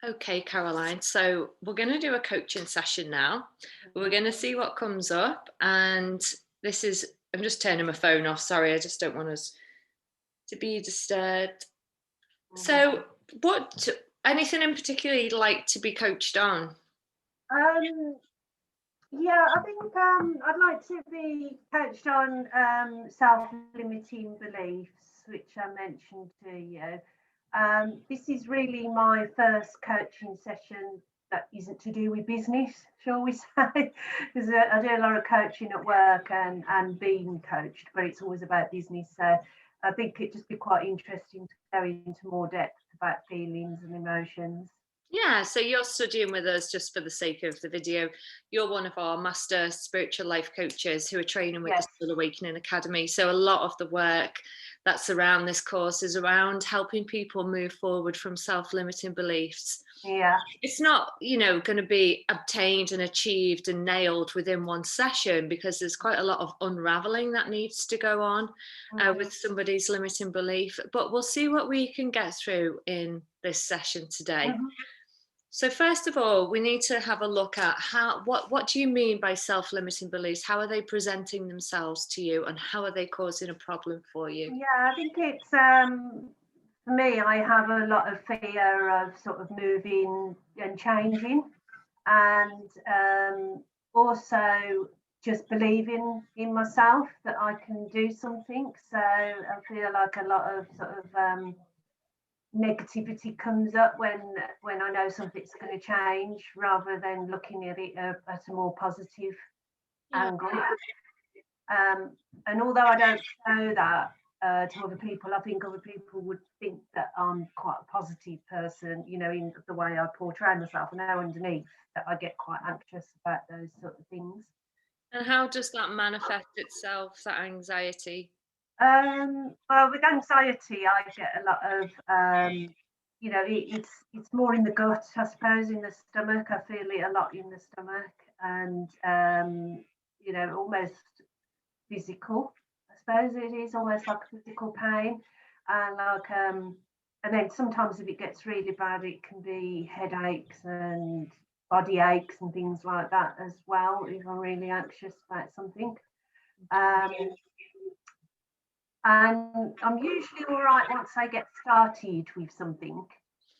Okay, Caroline. So we're going to do a coaching session now. We're going to see what comes up. And this is, I'm just turning my phone off. Sorry, I just don't want us to be disturbed. So, anything in particular you'd like to be coached on? Um, yeah, I think I'd like to be coached on self-limiting beliefs, which I mentioned to you. This is really my first coaching session that isn't to do with business, shall we say? Because I do a lot of coaching at work and being coached, but it's always about business. So I think it'd just be quite interesting to go into more depth about feelings and emotions. Yeah, so you're studying with us just for the sake of the video. You're one of our master spiritual life coaches who are training with the Yes, Soul Awakening Academy. So a lot of the work that's around this course is around helping people move forward from self-limiting beliefs. yeah. It's not, going to be obtained and achieved and nailed within one session because there's quite a lot of unraveling that needs to go on Mhm. with somebody's limiting belief. But we'll see what we can get through in this session today. Mhm. So first of all, we need to have a look at what do you mean by self-limiting beliefs? How are they presenting themselves to you and how are they causing a problem for you? Yeah, I think it's for me, I have a lot of fear of sort of moving and changing, and also just believing in myself that I can do something. So I feel like a lot of sort of negativity comes up when I know something's going to change, rather than looking at it at a more positive Yeah. angle. And although I don't show that to other people, I think other people would think that I'm quite a positive person, in the way I portray myself. I know underneath that I get quite anxious about those sort of things. And how does that manifest itself, that anxiety? Well, with anxiety, I get a lot of, it's more in the gut, I suppose, in the stomach. I feel it a lot in the stomach, and almost physical. I suppose it is almost like a physical pain, and and then sometimes if it gets really bad, it can be headaches and body aches and things like that as well. If I'm really anxious about something, um, and I'm usually all right once I get started with something,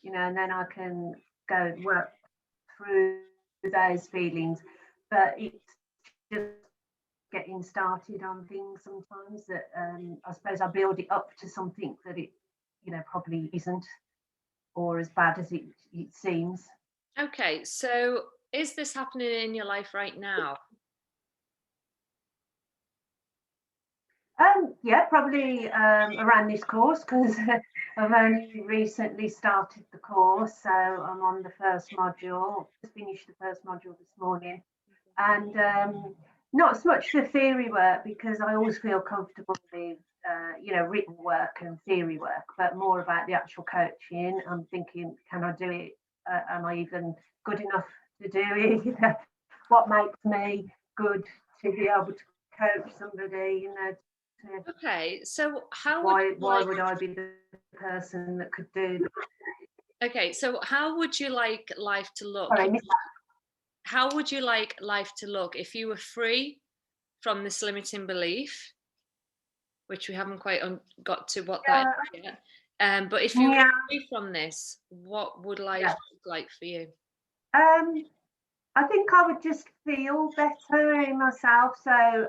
and then I can go and work through those feelings. But it's just getting started on things sometimes that I suppose I build it up to something that it probably isn't, or as bad as it seems. Okay, so is this happening in your life right now? Yeah, probably around this course, because I've only recently started the course, so I'm on the first module. Just finished the first module this morning, and not so much the theory work, because I always feel comfortable with written work and theory work, but more about the actual coaching. I'm thinking, can I do it? Am I even good enough to do it? What makes me good to be able to coach somebody? To, Okay, so how would why you why like would I be the person that could do that? Okay, so how would you like life to look? Sorry, I missed How would you like life to look if you were free from this limiting belief, which we haven't quite got to what that that. is yet. But if you were Yeah, free from this, what would life yeah. look like for you? Um, I think I would just feel better in myself. So,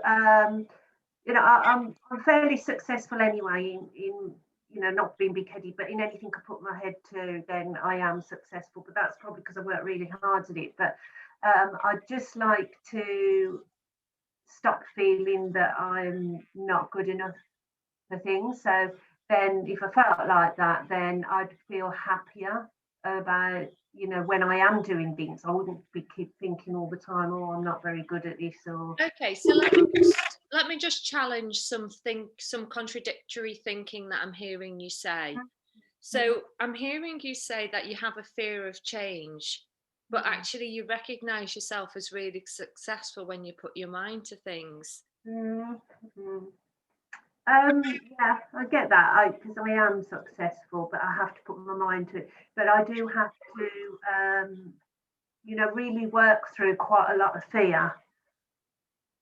I'm fairly successful anyway in not being big headed, but in anything I put my head to, then I am successful. But that's probably because I work really hard at it. But I'd just like to stop feeling that I'm not good enough for things. So then, if I felt like that, then I'd feel happier about, when I am doing things. I wouldn't keep thinking all the time, oh, I'm not very good at this, or Okay, so let me just challenge some contradictory thinking that I'm hearing you say. So I'm hearing you say that you have a fear of change, but actually you recognize yourself as really successful when you put your mind to things. mm, mm. Yeah, I get that. Because I am successful, but I have to put my mind to it. But I do have to, really work through quite a lot of fear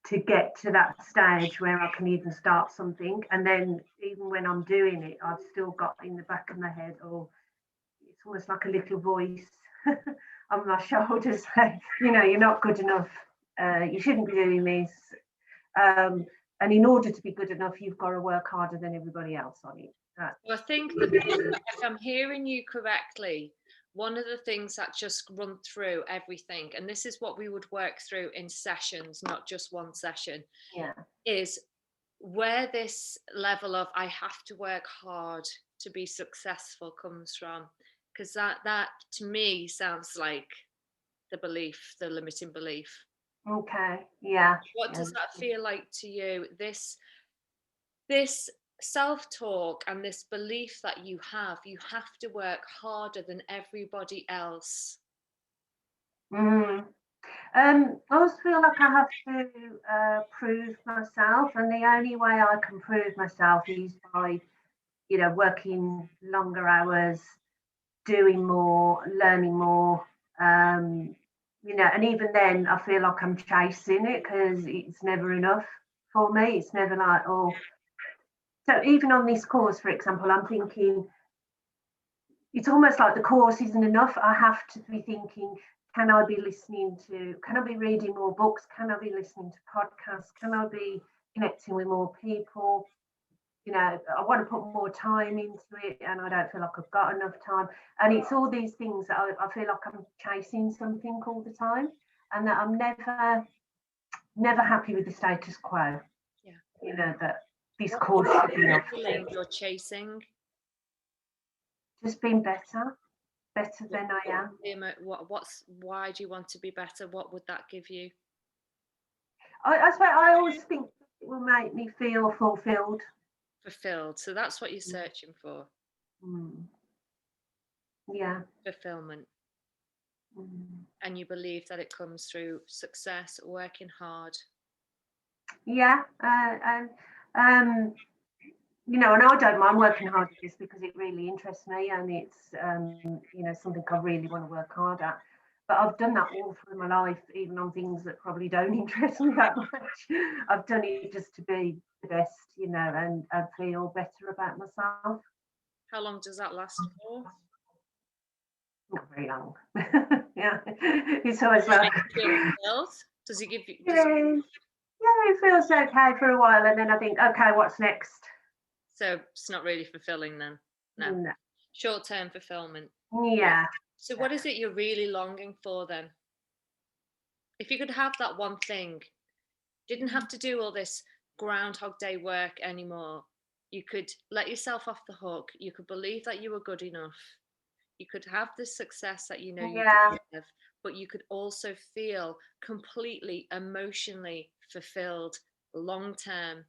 to get to that stage where I can even start something. And then even when I'm doing it, I've still got in the back of my head, or it's almost like a little voice on my shoulder saying, you're not good enough. You shouldn't be doing this. And in order to be good enough, you've got to work harder than everybody else on it. Well, I think the thing, if I'm hearing you correctly, one of the things that just run through everything, and this is what we would work through in sessions, not just one session, Yeah. is where this level of I have to work hard to be successful comes from. Because that to me sounds like the belief, the limiting belief. Okay. Yeah. What Yeah. does that feel like to you? This self-talk and this belief that you have to work harder than everybody else. Mm. I always feel like I have to prove myself, and the only way I can prove myself is by, working longer hours, doing more, learning more. And even then, I feel like I'm chasing it because it's never enough for me. It's never like, oh. So even on this course, for example, I'm thinking it's almost like the course isn't enough. I have to be thinking, can I be reading more books? Can I be listening to podcasts? Can I be connecting with more people? I want to put more time into it, and I don't feel like I've got enough time. And it's all these things that I feel like I'm chasing something all the time, and that I'm never happy with the status quo. Yeah. That this What course should be enough. feeling you're chasing? Just being better than I am. Why do you want to be better? What would that give you? I suppose I always think it will make me feel fulfilled. Fulfilled. So that's what you're searching for. Mm. Yeah. Fulfillment. Mm. And you believe that it comes through success, working hard. Yeah. And and I don't mind working hard at this because it really interests me, and it's something I really want to work hard at. But I've done that all through my life, even on things that probably don't interest me that much. I've done it just to be the best, and feel better about myself. How long does that last for? Not very long. Yeah, it's always like, Feel fulfilled? Does it give you? yeah, it feels okay for a while, and then I think, okay, what's next? So it's not really fulfilling then. No. No. Short-term fulfillment. Yeah. So what is it you're really longing for then? If you could have that one thing, didn't have to do all this Groundhog Day work anymore. You could let yourself off the hook. You could believe that you were good enough. You could have the success that you know you Yeah. deserve, but you could also feel completely emotionally fulfilled long term.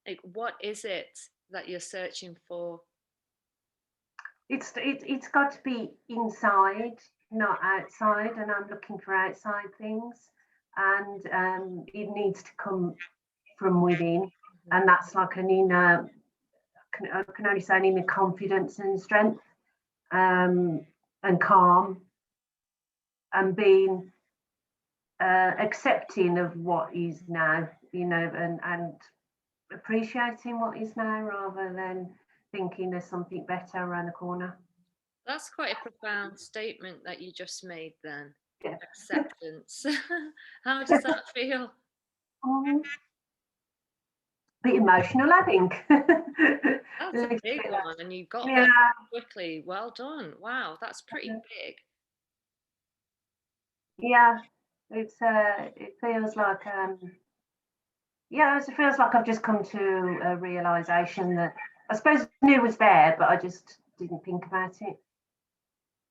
Like, what is it that you're searching for? It's got to be inside, not outside, and I'm looking for outside things, and it needs to come from within, and that's like an inner. I can only say an inner confidence and strength, and calm, and being accepting of what is now, and appreciating what is now rather than thinking there's something better around the corner. That's quite a profound statement that you just made then. Yeah. Acceptance. How does that feel? Um, bit emotional, I think. That's a big one, and you got Yeah, that quickly. Well done. Wow, that's pretty big. yeah. It feels like it feels like I've just come to a realization that I suppose I knew was there, but I just didn't think about it,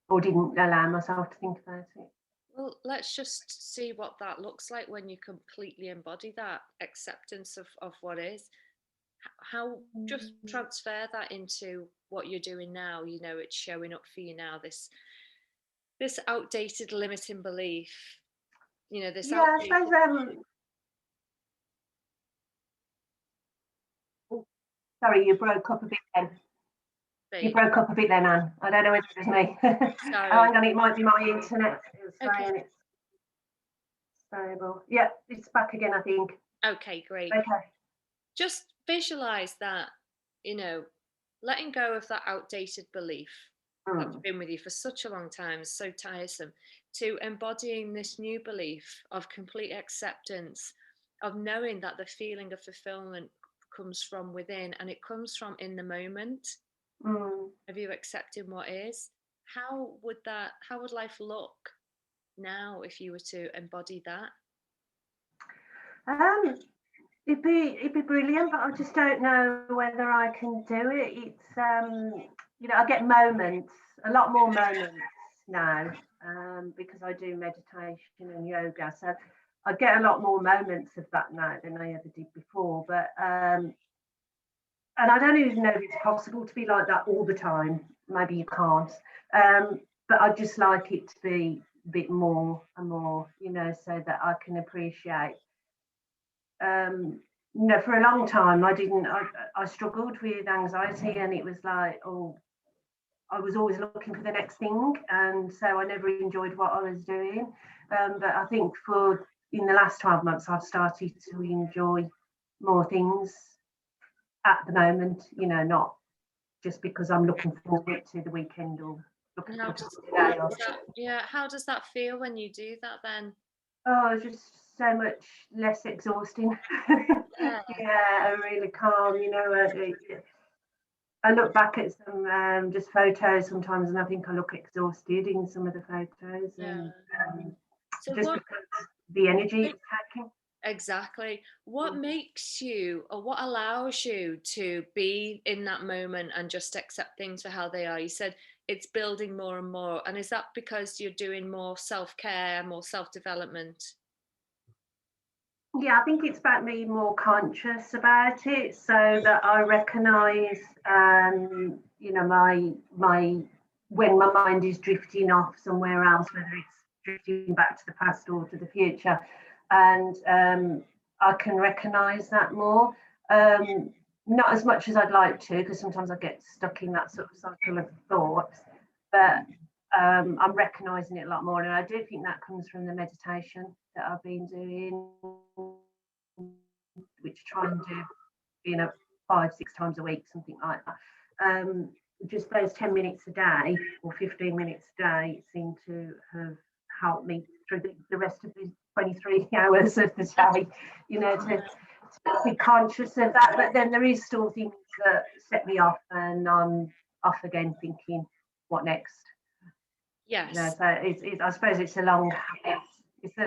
or didn't allow myself to think about it. Well, let's just see what that looks like when you completely embody that acceptance of what is. How just transfer that into what you're doing now. You know, it's showing up for you now. This outdated limiting belief. You know, this Yeah, I outdated. suppose Sorry, you broke up a bit then. You broke up a bit then, Anne. I don't know whether it was me. Sorry. Hang on, it might be my internet. It's saying Okay. it's stable. Yeah, it's back again, I think. Okay, great. Okay. Just visualize that, letting go of that outdated belief that's been with you for such a long time, is so tiresome, to embodying this new belief of complete acceptance, of knowing that the feeling of fulfillment comes from within and it comes from in the moment of you accepting what is. How would life look now if you were to embody that? It'd be brilliant, but I just don't know whether I can do it. It's I get moments, a lot more moments now, because I do meditation and yoga. So I get a lot more moments of that now than I ever did before. But and I don't even know if it's possible to be like that all the time. Maybe you can't. But I just like it to be a bit more and more, so that I can appreciate. For a long time, I struggled with anxiety, and it was like, I was always looking for the next thing, and so I never enjoyed what I was doing. But I think in the last 12 months, I've started to enjoy more things at the moment, not just because I'm looking forward to the weekend or looking forward to today. How does that feel when you do that then? Oh, just so much less exhausting. Yeah, really calm. I look back at some just photos sometimes, and I think I look exhausted in some of the photos, and just because the energy it's taking. Exactly. What makes you, or what allows you to be in that moment and just accept things for how they are? You said it's building more and more. And is that because you're doing more self-care, more self-development? Yeah, I think it's about being more conscious about it, so that I recognise, my when my mind is drifting off somewhere else, whether it's drifting back to the past or to the future, and I can recognise that more. Not as much as I'd like to, because sometimes I get stuck in that sort of cycle of thoughts, but I'm recognising it a lot more, and I do think that comes from the meditation that I've been doing, which I try and do, 5-6 times a week, something like that. Just those 10 minutes a day or 15 minutes a day seem to have helped me through the rest of the 23 hours of the day, to be conscious of that. But then there is still things that set me off, and I'm off again thinking, what next? Yes. So I suppose it's a long habit. It's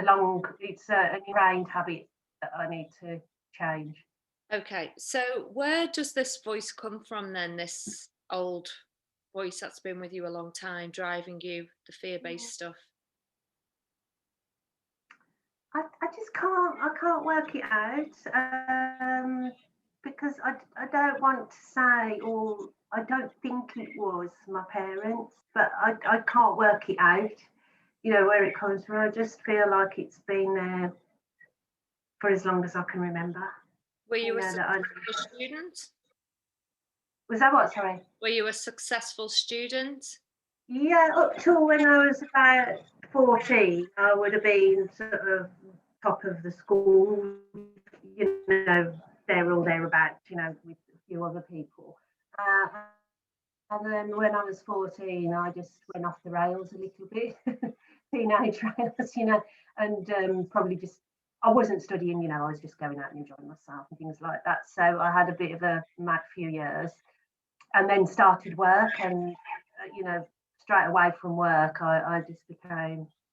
an ingrained habit that I need to change. Okay, so where does this voice come from then? This old voice that's been with you a long time, driving you, the fear-based stuff? I just can't work it out, because I don't want to say, or I don't think it was my parents, but I can't work it out, where it comes from. I just feel like it's been there for as long as I can remember. Were you a successful student? Was that what, sorry? Were you a successful student? Yeah, up till when I was about 14, I would have been sort of top of the school, there or thereabouts, with a few other people. And then when I was 14, I just went off the rails a little bit, teenage rails, and probably just, I wasn't studying, I was just going out and enjoying myself and things like that. So I had a bit of a mad few years, and then started work, and, straight away from work, I just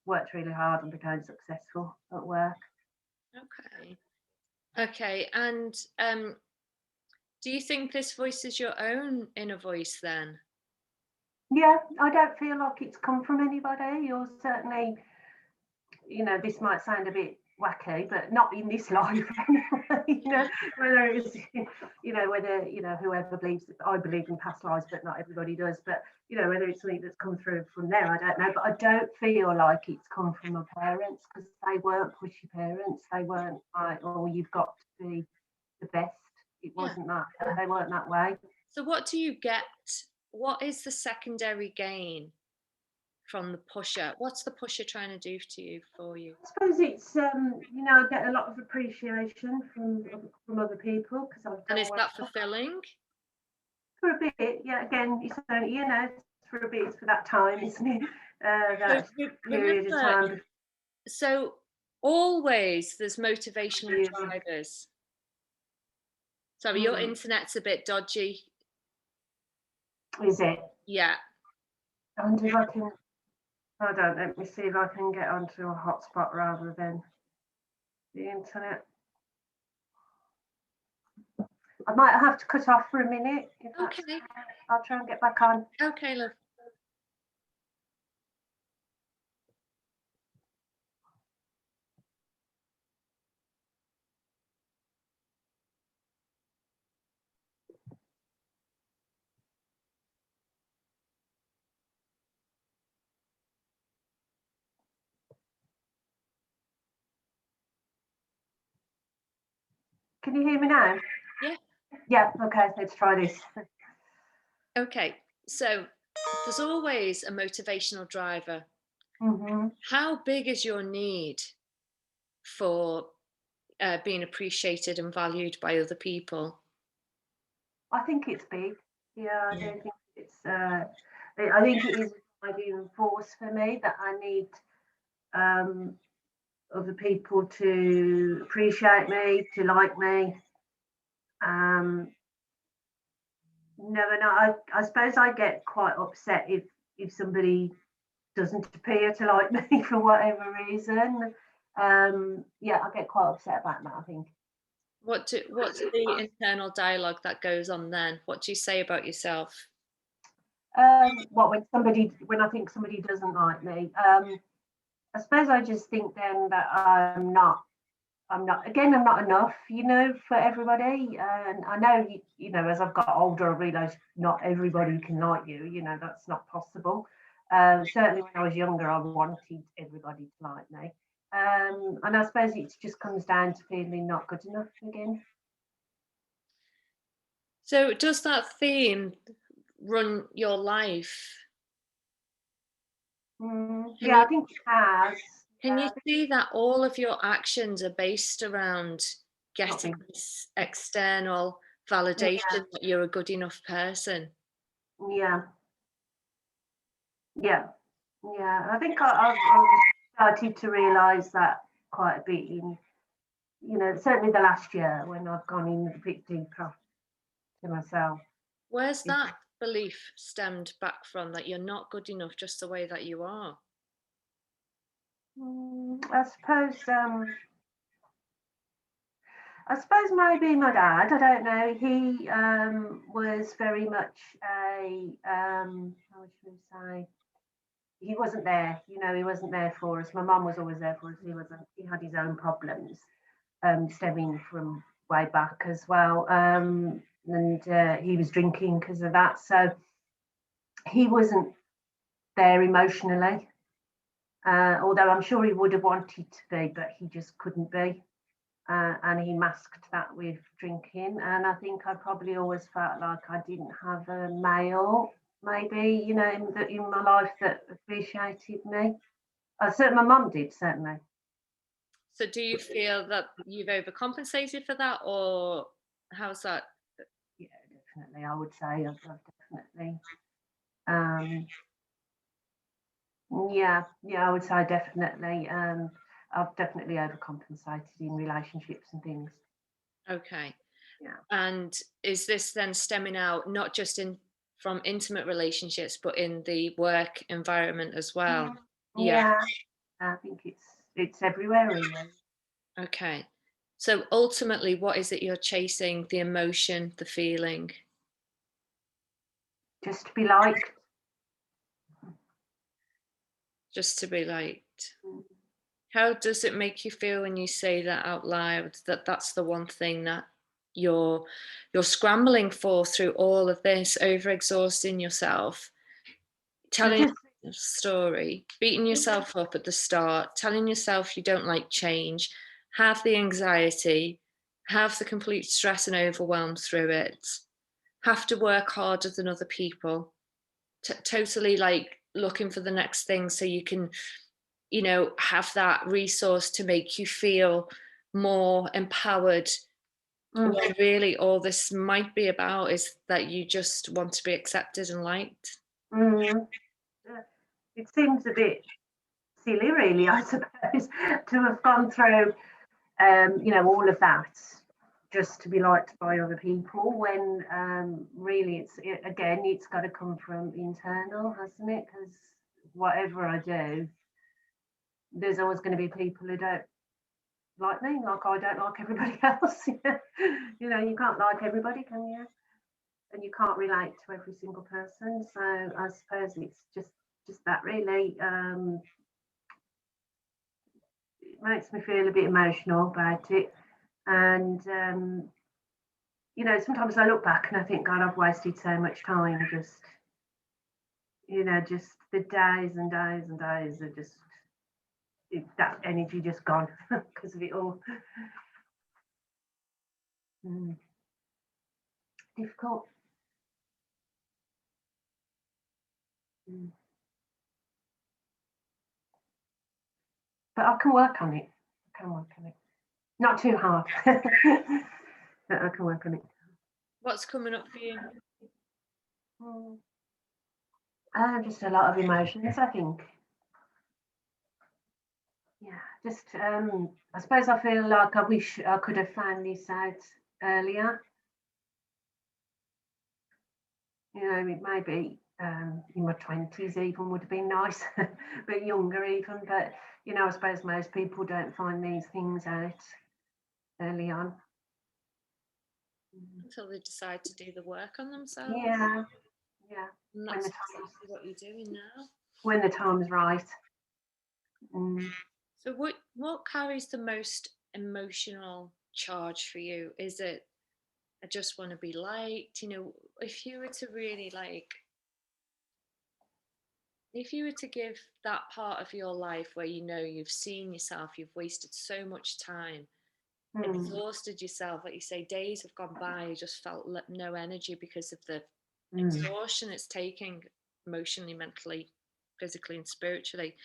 worked really hard and became successful at work. Okay. And do you think this voice is your own inner voice then? Yeah, I don't feel like it's come from anybody. You're certainly, this might sound a bit wacky, but not in this life. Whether it's, whoever believes, I believe in past lives, but not everybody does. But, whether it's something that's come through from there, I don't know. But I don't feel like it's come from my parents, because they weren't pushy parents. They weren't like, oh, you've got to be the best. it wasn't that, they weren't that way. So what do you get? What is the secondary gain from the pusher? What's the pusher trying to do to you for you? I suppose it's I get a lot of appreciation from other people because I've And done is well that fulfilling? for a bit. Yeah, again, it's only, it's for a bit, it's for that time, isn't it? So That period of remember, time so always there's motivational before you. drivers. Sorry, your Mm, internet's a bit dodgy. is it? Yeah. I wonder if I can. I don't. Let me see if I can get onto a hotspot rather than the internet. I might have to cut off for a minute. If that's Okay. I'll try and get back on. Okay, love. Can you hear me now? Yeah. Yeah. Okay. Let's try this. Okay. So there's always a motivational driver. Hmm. How big is your need for being appreciated and valued by other people? I think it's big. Yeah. I Yeah. don't think it's. I think it is a driving force for me that I need um, other people to appreciate me, to like me. Um, Never know. I suppose I get quite upset if somebody doesn't appear to like me for whatever reason. Yeah, I get quite upset about that, I think. What's the internal dialogue that goes on then? What do you say about yourself? What when I think somebody doesn't like me, I suppose I just think then that I'm not enough, for everybody. And I know, as I've got older, I realise not everybody can like you, that's not possible. Certainly when I was younger, I wanted everybody to like me. And I suppose it just comes down to feeling not good enough again. So does that theme run your life? Can Yeah, you I think it has. can you see that all of your actions are based around Not getting been, this external validation yeah, that you're a good enough person? yeah, yeah, yeah. I think I've started to realise that quite a bit in certainly the last year when I've gone in a bit deeper to myself. Where's that belief stemmed back from that you're not good enough just the way that you are? I suppose maybe my dad. I don't know. He was very much a how should we say? He wasn't there. He wasn't there for us. My mum was always there for us. He wasn't. He had his own problems, stemming from way back as well. And he was drinking because of that. So he wasn't there emotionally. Although I'm sure he would have wanted to be, but he just couldn't be. And he masked that with drinking. And I think I probably always felt like I didn't have a male, maybe, in my life that appreciated me. Certainly, my mum did, certainly. So do you feel that you've overcompensated for that, or how's that? Yeah, definitely. I would say I've definitely, um, yeah, I would say definitely. I've definitely overcompensated in relationships and things. Okay. Yeah. And is this then stemming out not just in from intimate relationships, but in the work environment as well? Yeah. Yeah, I think it's everywhere really. Okay. So ultimately, what is it you're chasing? The emotion, the feeling, Just to be liked. just to be liked. How does it make you feel when you say that out loud? That that's the one thing that you're you're scrambling for through all of this, overexhausting yourself, I telling just a story, beating yourself up at the start, telling yourself you don't like change, have the anxiety, have the complete stress and overwhelm through it, have to work harder than other people, totally like looking for the next thing so you can, have that resource to make you feel more empowered. Mm, When really all this might be about is that you just want to be accepted and liked. mm. Yeah. It seems a bit silly, really, I suppose, to have gone through, all of that just to be liked by other people when really again, it's got to come from internal, hasn't it? Because whatever I do, there's always going to be people who don't like me, like I don't like everybody else. You can't like everybody, can you? And you can't relate to every single person. So I suppose it's just that really. It makes me feel a bit emotional about it. And sometimes I look back and I think, God, I've wasted so much time. Just the days and days and days are just that energy just gone because of it all. Mm, difficult. Mm. But I can work on it. I can work on it. Not too hard. But I can work on it. What's coming up for you? Mm. Just a lot of emotions, I think. Yeah, just I suppose I feel like I wish I could have found this out earlier. Maybe in my 20s even would have been nice, but younger even. But I suppose most people don't find these things out early on. Until they decide to do the work on themselves. Yeah, yeah. And When that's the time, exactly what you're doing now. when the time's right. Mm. So what carries the most emotional charge for you? Is it I just want to be liked? If you were to really like if you were to give that part of your life where you've seen yourself, you've wasted so much time, Mm. exhausted yourself, like you say, days have gone by, you just felt no energy because of the Mm. exhaustion it's taking emotionally, mentally, physically, and spiritually.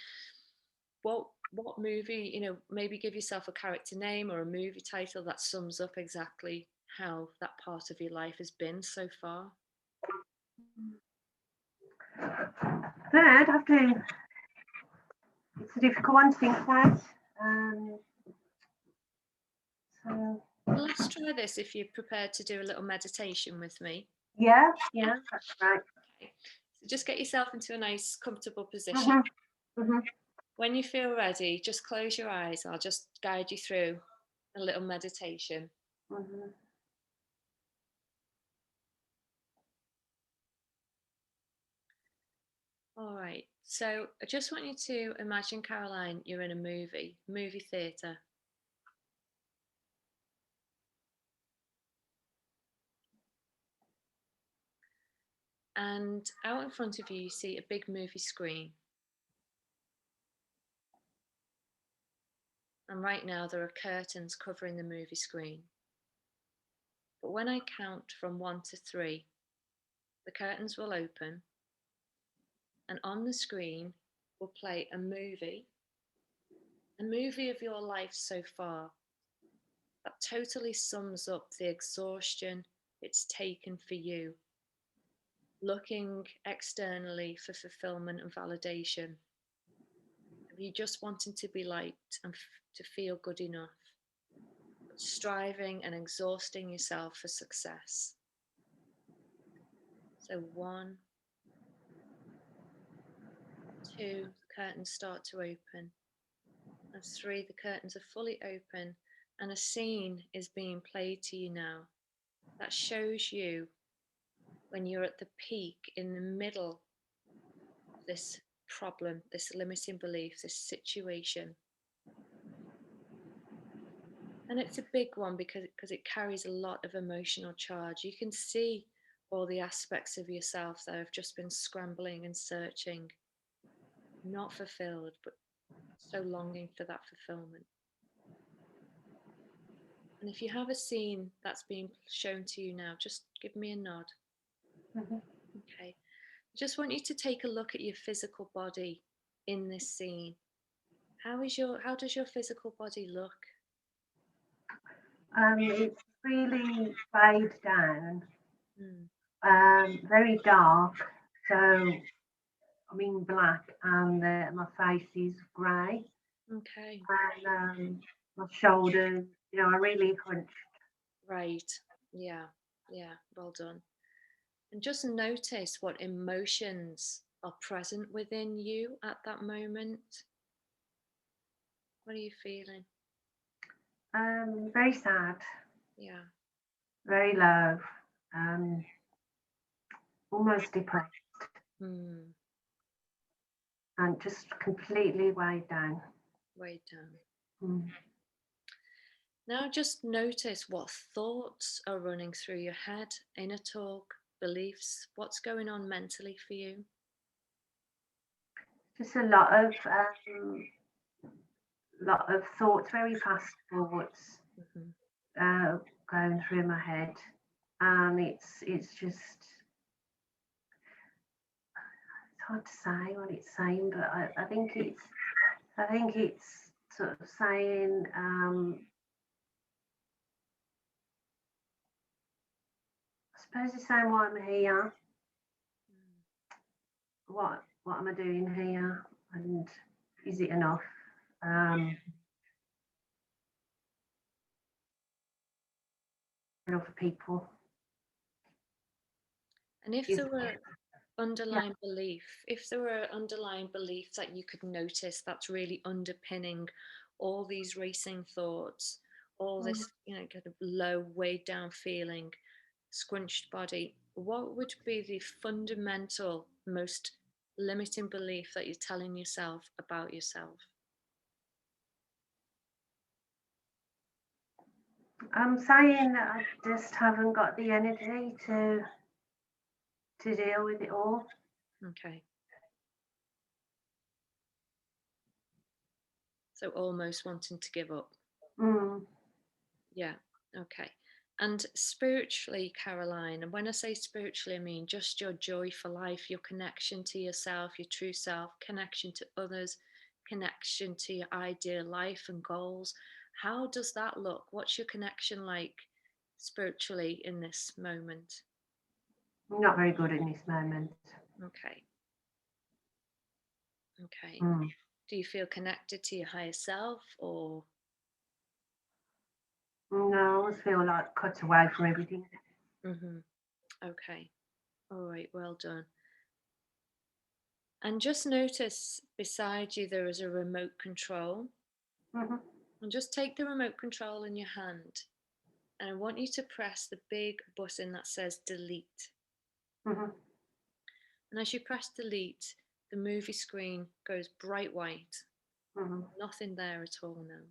What movie, maybe give yourself a character name or a movie title that sums up exactly how that part of your life has been so far. But I'd have to. It's a difficult one to think about. Um, so Well, let's try this if you're prepared to do a little meditation with me. yeah, Yeah. yeah, that's right. Okay. So just get yourself into a nice, comfortable position. Hmm. Hmm. When you feel ready, just close your eyes. I'll just guide you through a little meditation. Hmm. All right. So I just want you to imagine, Caroline, you're in a movie theatre. And out in front of you, you see a big movie screen. And right now, there are curtains covering the movie screen. But when I count from 1 to 3, the curtains will open, and on the screen will play a movie of your life so far that totally sums up the exhaustion it's taken for you, looking externally for fulfillment and validation, of you just wanting to be liked and to feel good enough, but striving and exhausting yourself for success. So 1, 2, the curtains start to open. And 3, the curtains are fully open, and a scene is being played to you now that shows you when you're at the peak in the middle of this problem, this limiting belief, this situation. And it's a big one because it carries a lot of emotional charge. You can see all the aspects of yourself that have just been scrambling and searching, not fulfilled, but so longing for that fulfillment. And if you have a scene that's being shown to you now, just give me a nod. Mhm. Okay. I just want you to take a look at your physical body in this scene. How does your physical body look? It's really weighed down, Hmm. very dark. So I'm in black, and my face is grey, Okay. and my shoulders, are really hunched. Right. Yeah. Yeah. Well done. And just notice what emotions are present within you at that moment. What are you feeling? Very sad, Yeah. very low, um, almost depressed, Hmm. and just completely weighed down. Way down. Mm. Now just notice what thoughts are running through your head, inner talk, beliefs, what's going on mentally for you. Just lot of thoughts, very fast thoughts, Mhm. uh, going through my head, and it's just it's hard to say what it's saying, but I think it's sort of saying, I suppose it's saying why I'm here, what am I doing here, and is it enough? Um, enough people And if is there were yeah. if there were underlying beliefs that you could notice that's really underpinning all these racing thoughts, all Mm. this, kind of low, weighed down feeling, scrunched body, what would be the fundamental, most limiting belief that you're telling yourself about yourself? I'm saying that I just haven't got the energy to deal with it all. Okay. So almost wanting to give up. Mm. Yeah. Okay. And spiritually, Caroline, and when I say spiritually, I mean just your joy for life, your connection to yourself, your true self, connection to others, connection to your ideal life and goals. How does that look? What's your connection like spiritually in this moment? I'm not very good in this moment. Okay. Okay. Mm. Do you feel connected to your higher self or? No, I always feel like cut away from everything. Hmm. Okay. All right. Well done. And just notice beside you there is a remote control. Hmm. And just take the remote control in your hand. And I want you to press the big button that says delete. Hmm. And as you press delete, the movie screen goes bright white. Hmm. Nothing there at all now.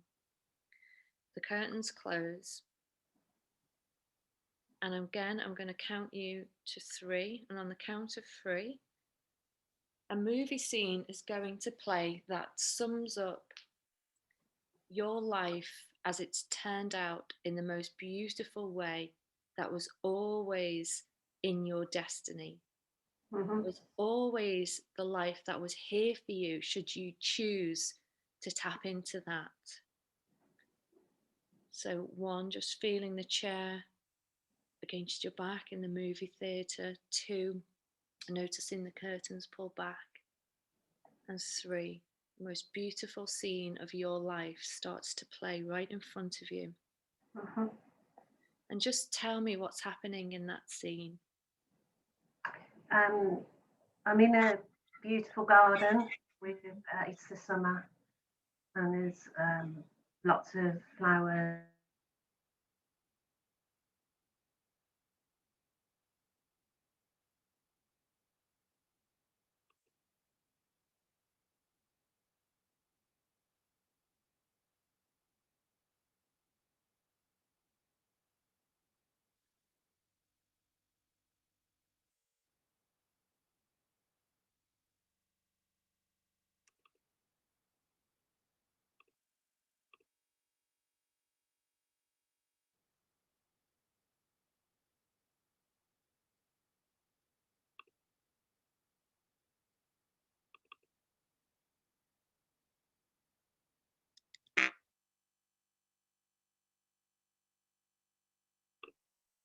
The curtains close. And again, I'm going to count you to three. And on the count of three, a movie scene is going to play that sums up your life as it's turned out in the most beautiful way that was always in your destiny. Hmm. It was always the life that was here for you should you choose to tap into that. So, one, just feeling the chair against your back in the movie theatre. Two, noticing the curtains pull back. And three, the most beautiful scene of your life starts to play right in front of you. Hmm. And just tell me what's happening in that scene. Um, I'm in a beautiful garden with it's the summer, and there's lots of flowers.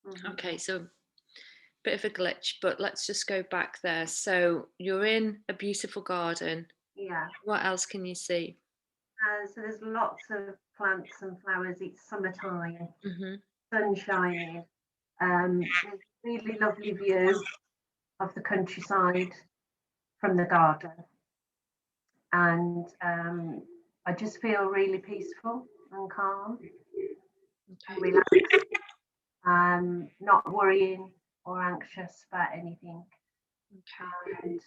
Mhm. Okay, so bit of a glitch, but let's just go back there. So you're in a beautiful garden. Yeah. What else can you see? So there's lots of plants and flowers. It's summertime, Hmm. sun shining. There's a really lovely view of the countryside from the garden, and I just feel really peaceful and calm and Okay. relaxed. Not worrying or anxious about anything, Okay. and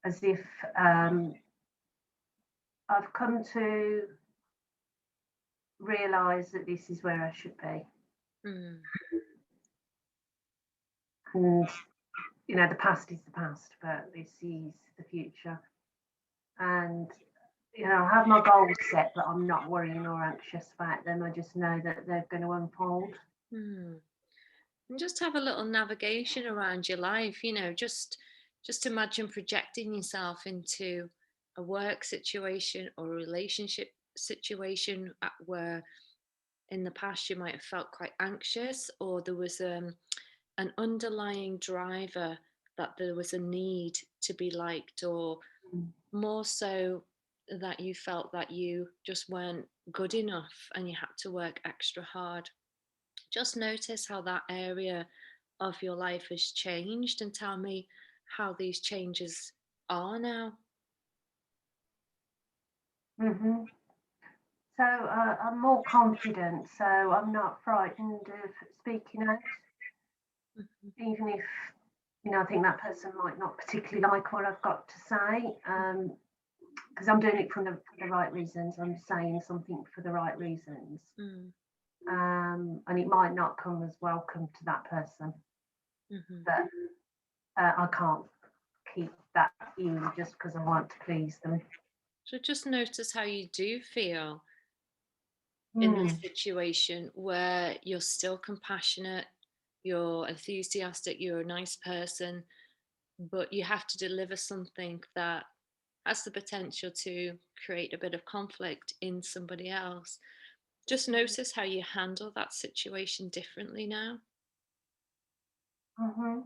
as if um, I've come to realise that this is where I should be. Mm. And the past is the past, but this is the future. And I have my goals set, but I'm not worrying or anxious about them. I just know that they're going to unfold. Mm. And just have a little navigation around your life, just imagine projecting yourself into a work situation or a relationship situation where in the past you might have felt quite anxious, or there was an underlying driver that there was a need to be liked, or Mm. more so that you felt that you just weren't good enough and you had to work extra hard. Just notice how that area of your life has changed and tell me how these changes are now. Hmm. So I'm more confident, so I'm not frightened of speaking out, Mhm. even if I think that person might not particularly like what I've got to say, because I'm doing it for the right reasons. I'm saying something for the right reasons, Mm. and it might not come as welcome to that person, Mhm. but I can't keep that in just because I want to please them. So just notice how you do feel in Hmm. this situation where you're still compassionate, you're enthusiastic, you're a nice person, but you have to deliver something that has the potential to create a bit of conflict in somebody else. Just notice how you handle that situation differently now. Hmm.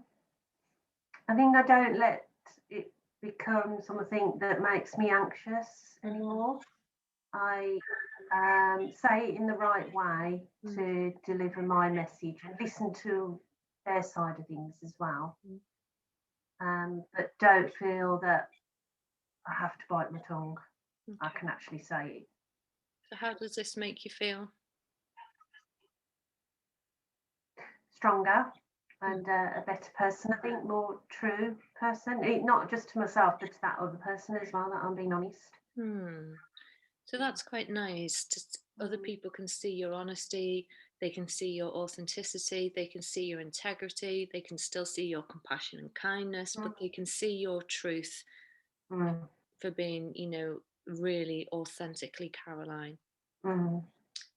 I think I don't let it become something that makes me anxious Mhm. anymore. I say it in the right way Mm. to deliver my message and listen to their side of things as well. Mm. But don't feel that I have to bite my tongue. I Okay. can actually say it So how does this make you feel? stronger Mm. and a better person. I think more true person, not just to myself, but to that other person as well. That I'm being honest. Hmm. So that's quite nice. Other Mm, people can see your honesty, they can see your authenticity, they can see your integrity, they can still see your compassion and kindness, but they can see your truth mm, for being, really authentically Caroline. mm.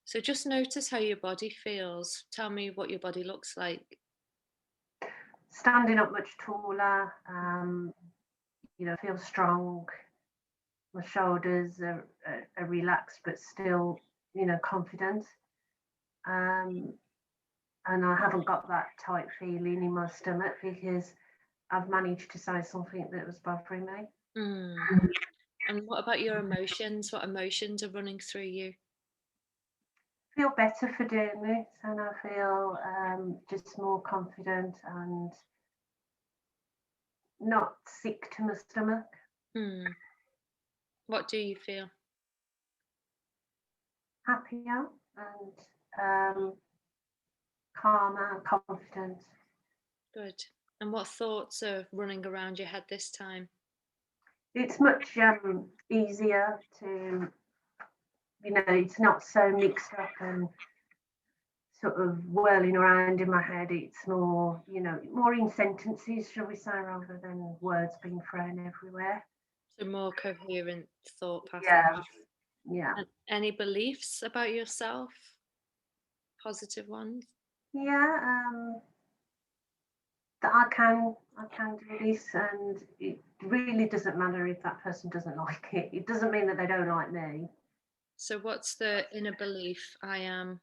So just notice how your body feels. Tell me what your body looks like. Standing up much taller. Feel strong. My shoulders are relaxed, but still, confident. Um, and I haven't got that tight feeling in my stomach because I've managed to say something that was bothering me. Mm. And what about your emotions? What emotions are running through you? Feel better for doing this, and I feel just more confident and not sick to my stomach. Hmm. What do you feel? Happier and calmer, confident. Good. And what thoughts are running around your head this time? It's much easier to, it's not so mixed up and sort of whirling around in my head. It's more, more in sentences, shall we say, rather than words being thrown everywhere. So more coherent thought Yeah, patterns. yeah, And any beliefs about yourself? Positive ones? yeah. That I can do this, and it really doesn't matter if that person doesn't like it. It doesn't mean that they don't like me. So what's the inner belief? I am.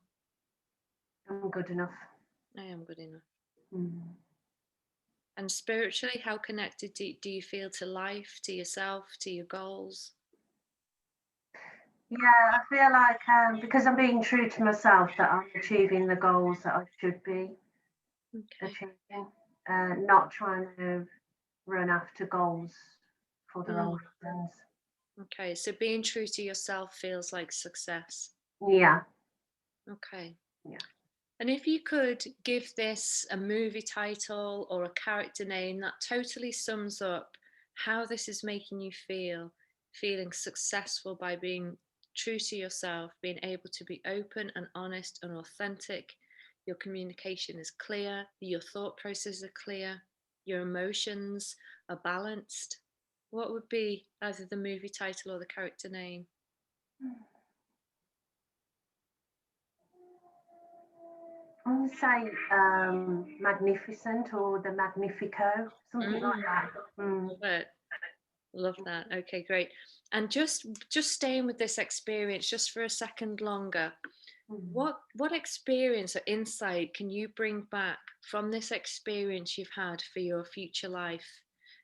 I'm good enough. I am good enough. Mm. And spiritually, how connected do you feel to life, to yourself, to your goals? Yeah, I feel like because I'm being true to myself, that I'm achieving the goals that I should be Okay. achieving, not trying to run after goals for the Mm, wrong reasons. okay. So being true to yourself feels like success. Yeah, Okay. yeah. And if you could give this a movie title or a character name that totally sums up how this is making you feel, feeling successful by being true to yourself, being able to be open and honest and authentic, your communication is clear, your thought processes are clear, your emotions are balanced, what would be either the movie title or the character name? I would say Magnificent or the Magnifico, something like Mm, that. Mm. love it. Love that. Okay, great. And just staying with this experience just for a second longer. Mm. What experience or insight can you bring back from this experience you've had for your future life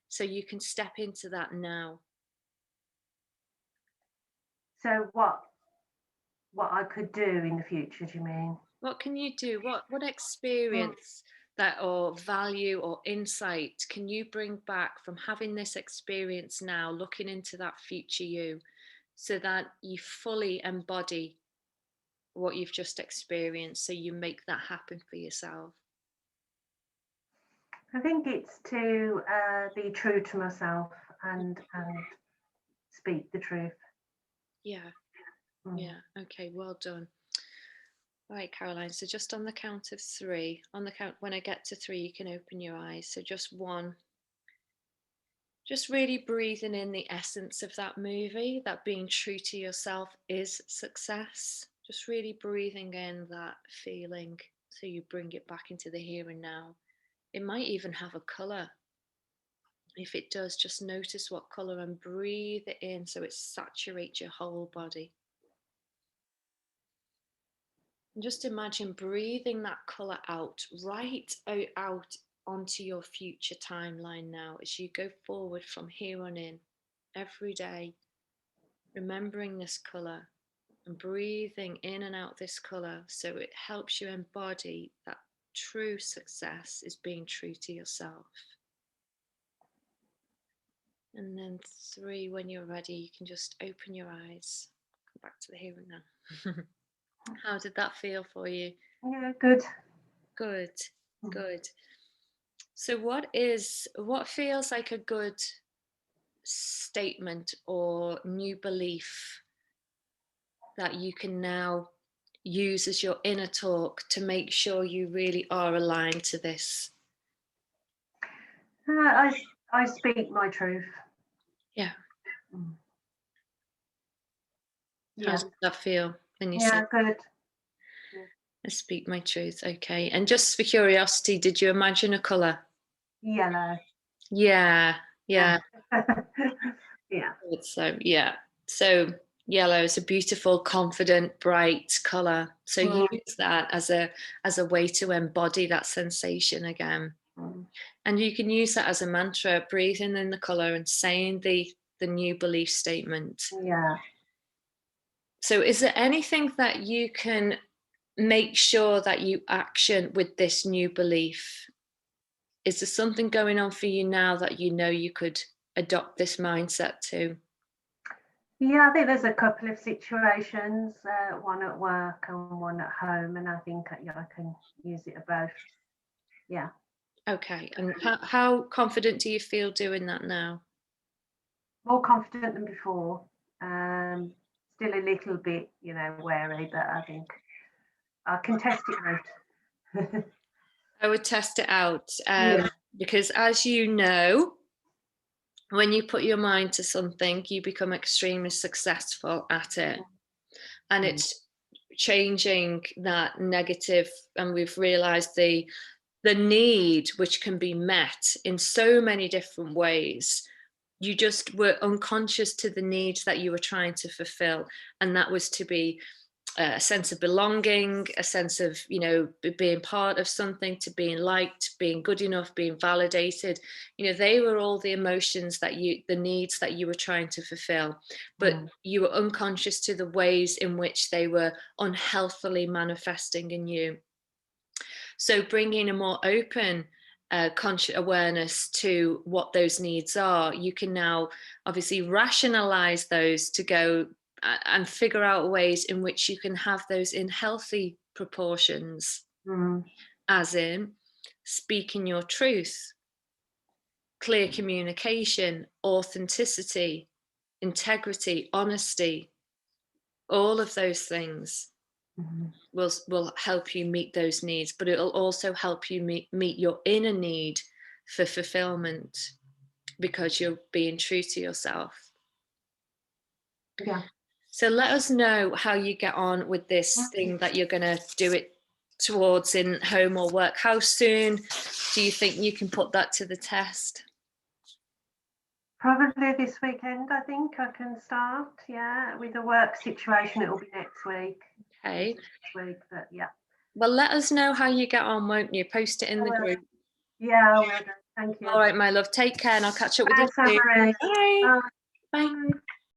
so you can step into that now? So what I could do in the future, do you mean? What can you do? What Mm. experience that or value or insight can you bring back from having this experience now, looking into that future you, so that you fully embody what you've just experienced so you make that happen for yourself? I think it's to be true to myself and speak the truth. Yeah, Mm. yeah. Okay, well done. All right, Caroline. So just on the count of three, on the count, when I get to three, you can open your eyes. So just one, just really breathing in the essence of that movie, that being true to yourself is success. Just really breathing in that feeling so you bring it back into the here and now. It might even have a color. If it does, just notice what color and breathe it in so it saturates your whole body. And just imagine breathing that color out, right out onto your future timeline now as you go forward from here on in every day, remembering this color and breathing in and out this color so it helps you embody that true success is being true to yourself. And then three, when you're ready, you can just open your eyes, come back to the here and now. How did that feel for you? Yeah, good. Good, Mm. good. So what feels like a good statement or new belief that you can now use as your inner talk to make sure you really are aligned to this? I speak my truth. Yeah. Mm. How Yeah, does that feel when you say yeah, good. Good. I speak my truth? Okay. And just for curiosity, did you imagine a colour? Yellow. Yeah, yeah. Yeah. So yeah. So yellow is a beautiful, confident, bright color. So Mm. use that as a way to embody that sensation again. Mm. And you can use that as a mantra, breathing in the color and saying the new belief statement. Yeah. So is there anything that you can make sure that you action with this new belief? Is there something going on for you now that you know you could adopt this mindset to? Yeah, I think there's a couple of situations, one at work and one at home, and I think yeah, I can use it at both. Yeah, Okay. And how confident do you feel doing that now? more confident than before. Still a little bit, wary, but I think I can test it out. I would test it out Yeah, because, as you know, when you put your mind to something, you become extremely successful at it. And mm, it's changing that negative, and we've realized the need which can be met in so many different ways. You just were unconscious to the needs that you were trying to fulfill, and that was to be a sense of belonging, a sense of, you know, being part of something, to being liked, being good enough, being validated. You know, they were all the emotions that the needs that you were trying to fulfill, but you were unconscious to the ways in which they were unhealthily manifesting in you. So bringing a more open conscious awareness to what those needs are, you can now obviously rationalize those to go and figure out ways in which you can have those in healthy proportions, as in speaking your truth, clear communication, authenticity, integrity, honesty. All of those things will help you meet those needs, but it'll also help you meet your inner need for fulfillment, because you're being true to yourself. Yeah. So let us know how you get on with this thing that you're going to do it towards in home or work. How soon do you think you can put that to the test? Probably this weekend, I think I can start. Yeah, with the work situation, it'll be next week. Okay. Next week, but yeah. Well, let us know how you get on, won't you? Post it in the group. Yeah, I will do. Thank you. All right, my love. Take care, and I'll catch up with you Thanks, soon. Anne-Marie. Bye. Bye. Bye. Bye.